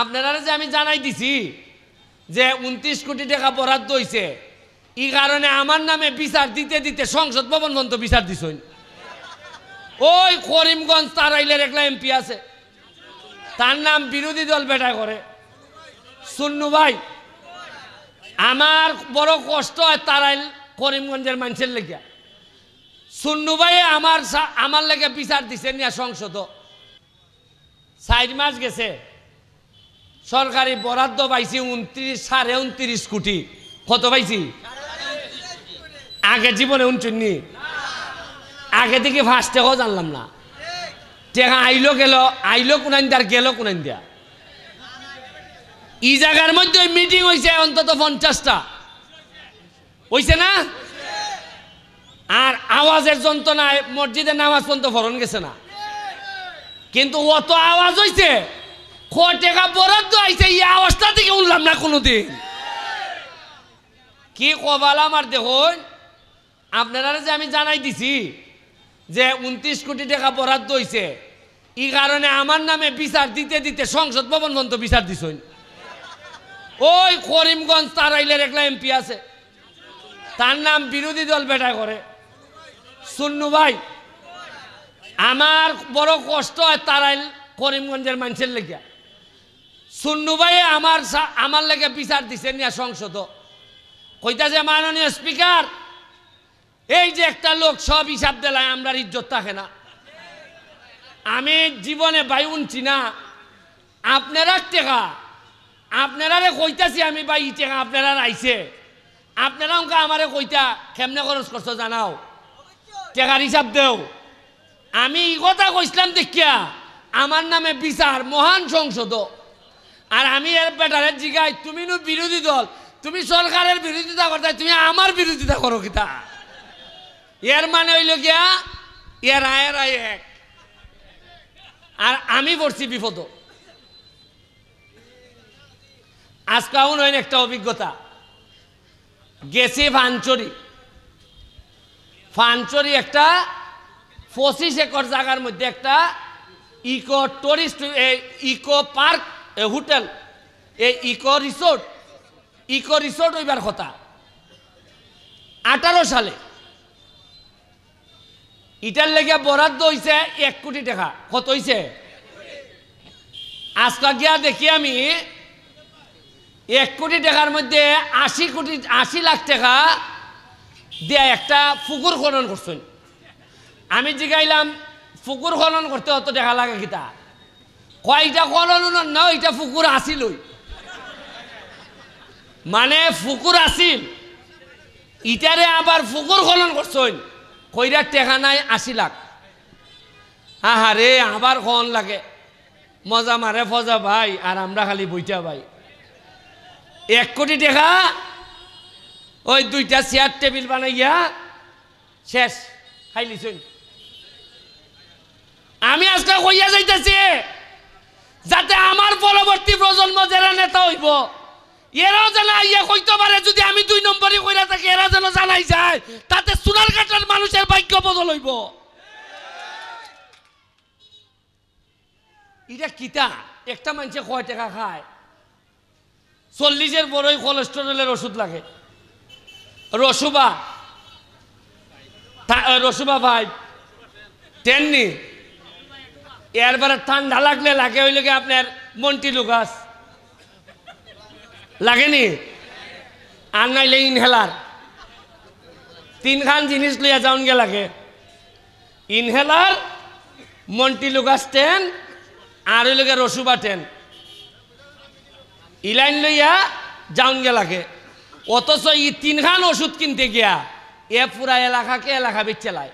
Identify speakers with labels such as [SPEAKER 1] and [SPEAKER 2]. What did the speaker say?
[SPEAKER 1] আপনারা যে আমি জানাই দিছি যে 29 কোটি টাকা বরাদ্দ হইছে, এই কারণে আমার নামে বিচার দিতে দিতে সংসদ ভবন পর্যন্ত বিচার দিছেন। ওই করিমগঞ্জ তারাইলের একলা এমপি আছে, তার নাম বিরোধী দল বেটা করে সুন্নু ভাই। আমার বড় কষ্ট হয় তারাইল করিমগঞ্জের মানুষের লেগে। সুন্নু ভাই আমার লেগে বিচার দিছে নিয়া সংসদ। 4 মাস গেছে, সরকারি বরাদ্দ পাইছি 29.29 কোটি। কত পাইছি? আগে জীবনে 29, আগে থেকে ফার্স্ট টাকাও জানলাম না। টাকা আইলো গেল, আইলো কোনাইন দেয়ার গেল কোনাইন দেয়া। এই জায়গার মধ্যে মিটিং হয়েছে অন্তত 50টা, হয়েছে না? আর আওয়াজের যন্ত্রণায় মসজিদে নামাজ পর্যন্ত ফরন গেছে না। কিন্তু অত আওয়াজ হয়েছে, টাকা বরাদ্দ আইছে, এই আওয়াজটা থেকে উঠলাম না কোনোদিন। কি কবাল আমার দেখুন। আপনারা যে আমি জানাই দিছি যে 29 কোটি টাকা বরাদ্দ হইছে, এই কারণে আমার নামে বিচার দিতে দিতে সংসদ ভবন পর্যন্ত বিচার দিছেন। ওই করিমগঞ্জ তারাইলের একলা এমপি আছে, তার নাম বিরোধী দল বেটা করে সুন্নু ভাই। আমার বড় কষ্ট হয় তারাইল করিমগঞ্জের মানুষের লেগে। সুন্নু ভাই আমার লেগে বিচার দিছে নিয়া সংসদ। কইতাছে মাননীয় স্পিকার, এই যে একটা লোক সব হিসাব দিলায় আমরা ইজ্জত থাকে না। আমি জীবনে ভাই উনছি না, আপনারা টেকা আপনারা কইতাছি আমি ভাই ই টেকা আপনারা আইছে, আপনারা অঙ্কা আমারে কইতা কেমনে খরচ করছো জানাও, টেকার হিসাব দেও। আমি এই কথা কইছিলাম দেখিয়া আমার নামে বিচার মহান সংসদ। আর আমি এর বেটারে জিগাই, তুমি নো বিরোধী দল, তুমি সরকারের বিরোধিতা করতে, তুমি আমার বিরোধিতা করো কিতা? এর মানে হইল গিয়া এর আয়ের আয় এক, আর আমি পড়ছি বিপদ। আজকে নয় একটা অভিজ্ঞতা গেছি ফানচরি একটা 25 একর জায়গার মধ্যে একটা eco tourist eco park hotel, এই ইকো রিসোর্ট হইবার কথা 18 সালে। ইটার লেগে বরাদ্দ হইছে 1 কোটি টাকা। কত হইছে? আজকে গিয়া দেখি আমি 1 কোটি টাকার মধ্যে 80 লাখ টাকা দিয়ে একটা পুকুর খনন করছেন। আমি জিগাইলাম পুকুর খনন করতে অত টাকা লাগে কিতা? কয়টা খনন না, এটা পুকুর আসিল, মানে পুকুর আসিল, ইটারে আবার পুকুর খনন করছেন, কইরা টাকা নাই 80 লাখ। আহারে আবার খন লাগে, মজা মারে ফজা ভাই, আর আমরা খালি বইটা ভাই। 1 কোটি টাকা ওই 2টা চেয়ার টেবিল বানাইয়া শেষ খাইলিছেন। আমি আজকে কইয়া যাইতেছি যাতে আমার পরবর্তী প্রজন্ম যারা নেতা হইব এরাও যেন ইয়ে কইতে পারে, যদি আমি 2 নম্বরই কইরা থাকি এরা যেন জানাই যায়, তাতে সোনারঘাটের মানুষের ভাগ্য বদল হইব। এটা কিতা? একটা মানুষে কয় টাকা খায়? 40-এর বড়ই কোলেস্টেরলের ওষুধ লাগে, রসুবা ভাই 10 নি। এরবারে ঠান্ডা লাগলে লাগে হইল কি আপনার মন্টিলুকাস লাগেনি, আর নাইলে ইনহেলার। 3 খান জিনিস লইয়া যাওন গে লাগে, ইনহেলার, মন্টিলুকাস 10 আর হইল গে রসুবা 10, ইলাইন লইয়া যাওন গে লাগে। অথচ এই 3 খান ওষুধ কিনতে গিয়া এ পুরা এলাকা বেচে লাই।